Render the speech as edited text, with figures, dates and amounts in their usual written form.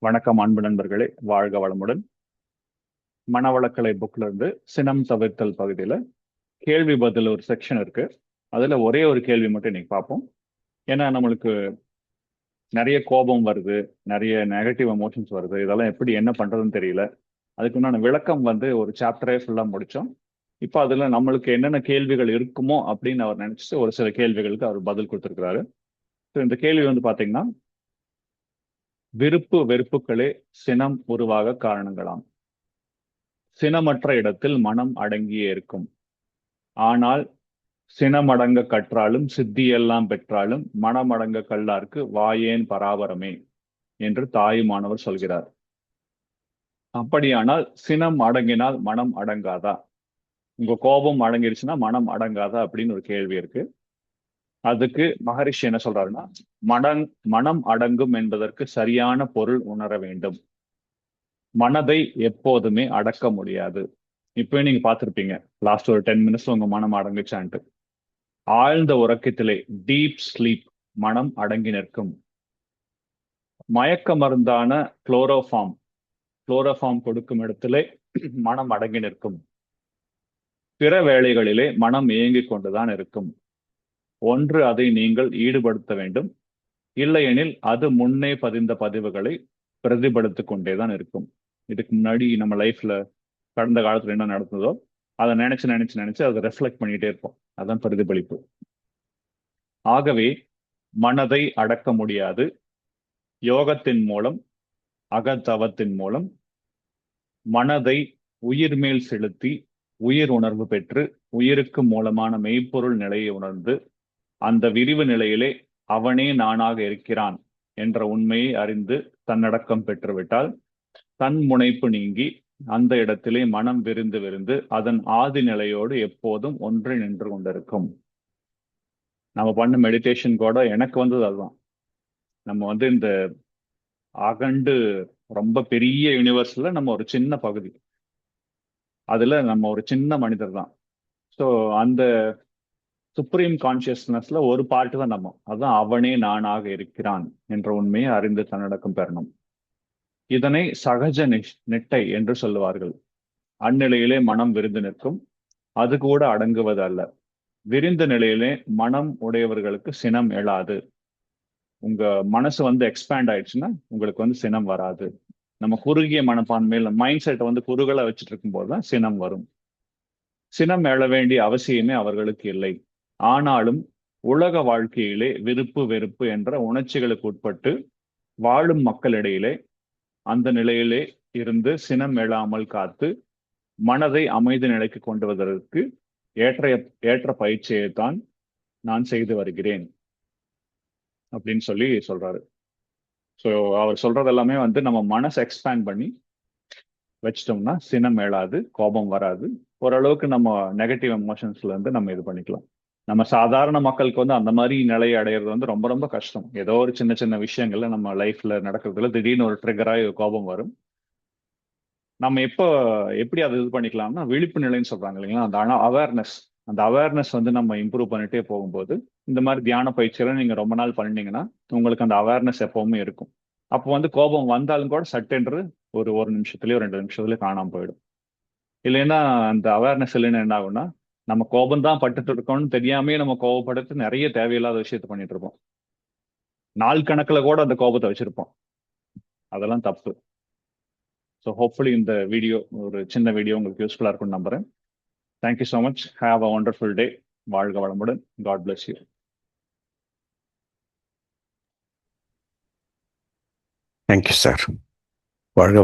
வணக்கம் அன்பு நண்பர்களே, வாழ்க வளமுடன். மனவளக்கலை புக்ல இருந்து சினம் தவிர்த்தல் பகுதியில கேள்வி பதில் ஒரு செக்ஷன் இருக்கு. அதுல ஒரே ஒரு கேள்வி மட்டும் இன்னைக்கு பார்ப்போம். ஏன்னா நம்மளுக்கு நிறைய கோபம் வருது, நிறைய நெகட்டிவ் எமோஷன்ஸ் வருது. இதெல்லாம் எப்படி என்ன பண்றதுன்னு தெரியல. அதுக்கு உண்டான விளக்கம் ஒரு சாப்டரே ஃபுல்லா முடிச்சோம். இப்போ அதுல நம்மளுக்கு என்னென்ன கேள்விகள் இருக்குமோ அப்படின்னு அவர் நினைச்சிட்டு ஒரு சில கேள்விகளுக்கு அவர் பதில் கொடுத்திருக்கிறாரு. இந்த கேள்வி பாத்தீங்கன்னா, விருப்பு வெறுப்புகளே சினம் உருவாக காரணங்களாம். சினமற்ற இடத்தில் மனம் அடங்கியே இருக்கும். ஆனால் சினமடங்க கற்றாலும் சித்தியெல்லாம் பெற்றாலும் மனமடங்க கல்லார்க்கு வாயேன் பராபரமே என்று தாயுமானவர் சொல்கிறார். அப்படியானால் சினம் அடங்கினால் மனம் அடங்காதா? உங்க கோபம் அடங்கிருச்சுன்னா மனம் அடங்காதா அப்படின்னு ஒரு கேள்வி இருக்கு. அதுக்கு மகரிஷி என்ன சொல்றாருன்னா, மனம் அடங்கும் என்பதற்கு சரியான பொருள் உணர வேண்டும். மனதை எப்போதுமே அடக்க முடியாது. இப்பவே நீங்க பார்த்திருப்பீங்க, லாஸ்ட் ஒரு 10 மினிட்ஸ் உங்க மனம் அடங்குச்சான்ட்டு. ஆழ்ந்த உறக்கத்திலே, டீப் ஸ்லீப், மனம் அடங்கி நிற்கும். மயக்க மருந்தான குளோரோஃபார்ம் கொடுக்கும் இடத்திலே மனம் அடங்கி நிற்கும். பிற வேளைகளிலே மனம் இயங்கிக் கொண்டுதான் இருக்கும். ஒன்று அதை நீங்கள் ஈடுபடுத்த வேண்டும், இல்லையெனில் அது முன்னே பதிந்த பதிவுகளை பிரதிபலித்துக் கொண்டேதான் இருக்கும். இதுக்கு முன்னாடி நம்ம லைஃப்ல கடந்த காலத்துல என்ன நடந்ததோ அதை நினைச்சு நினைச்சு நினைச்சு அதை ரெஃப்ளெக்ட் பண்ணிட்டே இருப்போம். அதான் பிரதிபலிப்பு. ஆகவே மனதை அடக்க முடியாது. யோகத்தின் மூலம், அகத்தவத்தின் மூலம் மனதை உயிர் மேல் செலுத்தி உயிர் உணர்வு பெற்று உயிருக்கு மூலமான மெய்ப்பொருள் நிலையை உணர்ந்து அந்த விரிவு நிலையிலே அவனே நானாக இருக்கிறான் என்ற உண்மையை அறிந்து தன்னடக்கம் பெற்றுவிட்டால் தன் முனைப்பு நீங்கி அந்த இடத்திலே மனம் விரிந்து விரிந்து அதன் ஆதி நிலையோடு எப்போதும் ஒன்று நின்று கொண்டிருக்கும். நம்ம பண்ண மெடிடேஷன் கூட எனக்கு அதுதான். நம்ம இந்த அகண்டு ரொம்ப பெரிய யூனிவர்ஸ்ல நம்ம ஒரு சின்ன பகுதி, அதுல நம்ம ஒரு சின்ன மனிதர் தான். ஸோ அந்த சுப்ரீம் கான்சியஸ்னஸ்ல ஒரு பார்ட் தான் நம்ம. அதுதான் அவனே நானாக இருக்கிறான் என்ற உண்மையை அறிந்து தன்னடக்கம் பெறணும். இதனை சகஜ நிட்டை என்று சொல்லுவார்கள். அந்நிலையிலே மனம் விரிந்து நிற்கும். அது கூட அடங்குவது அல்ல. விரிந்த நிலையிலே மனம் உடையவர்களுக்கு சினம் எழாது. உங்க மனசு எக்ஸ்பேண்ட் ஆயிடுச்சுன்னா உங்களுக்கு சினம் வராது. நம்ம குறுகிய மனப்பான்மையில் மைண்ட் செட்டை குறுகலா வச்சுட்டு இருக்கும் போதுதான் சினம் வரும். சினம் எழ வேண்டிய அவசியமே அவர்களுக்கு இல்லை. ஆனாலும் உலக வாழ்க்கையிலே விருப்பு வெறுப்பு என்ற உணர்ச்சிகளுக்கு உட்பட்டு வாழும் மக்களிடையிலே அந்த நிலையிலே இருந்து சினம் எழாமல் காத்து மனதை அமைதி நிலைக்கு கொண்டு வருவதற்கு ஏற்ற பயிற்சியை தான் நான் செய்து வருகிறேன் அப்படின்னு சொல்றாரு. ஸோ அவர் சொல்றது எல்லாமே நம்ம மனசை எக்ஸ்பேண்ட் பண்ணி வச்சிட்டோம்னா சினம் எழாது, கோபம் வராது. ஓரளவுக்கு நம்ம நெகட்டிவ் எமோஷன்ஸ்ல இருந்து நம்ம இது பண்ணிக்கலாம். நம்ம சாதாரண மக்களுக்கு அந்த மாதிரி நிலையை அடையிறது ரொம்ப ரொம்ப கஷ்டம். ஏதோ ஒரு சின்ன சின்ன விஷயங்கள்ல நம்ம லைஃப்ல நடக்கிறதுல திடீர்னு ஒரு ட்ரிகராகி கோபம் வரும். நம்ம எப்படி அதை இது பண்ணிக்கலாம்னா, விழிப்பு நிலைன்னு சொல்றாங்க இல்லைங்களா, அந்த அவேர்னஸ் நம்ம இம்ப்ரூவ் பண்ணிட்டே போகும்போது இந்த மாதிரி தியான பயிற்சிகளை நீங்க ரொம்ப நாள் பண்ணிட்டீங்கன்னா உங்களுக்கு அந்த அவேர்னஸ் எப்பவுமே இருக்கும். அப்போ கோபம் வந்தாலும் கூட சட்டென்று ஒரு நிமிஷத்துலயோ 2 நிமிஷத்துலயோ காணாம போயிடும். இல்லைன்னா அந்த அவேர்னஸ் இல்லைன்னா என்ன ஆகும்னா, நம்ம கோபம் தான் பட்டுட்டு இருக்கோம்னு தெரியாமே நம்ம கோபப்படுத்து நிறைய தேவையில்லாத விஷயத்த பண்ணிட்டு இருப்போம். நாள் கணக்குல கூட அந்த கோபத்தை வச்சிருப்போம். அதெல்லாம் தப்பு. ஸோ ஹோப்ஃபுல்லி இந்த வீடியோ, ஒரு சின்ன வீடியோ உங்களுக்கு யூஸ்ஃபுல்லா இருக்கும்னு நம்புறேன். Thank you so much. Have a wonderful day. வாழ்க வளமுடன். God bless you. Thank you sir. வாழ்க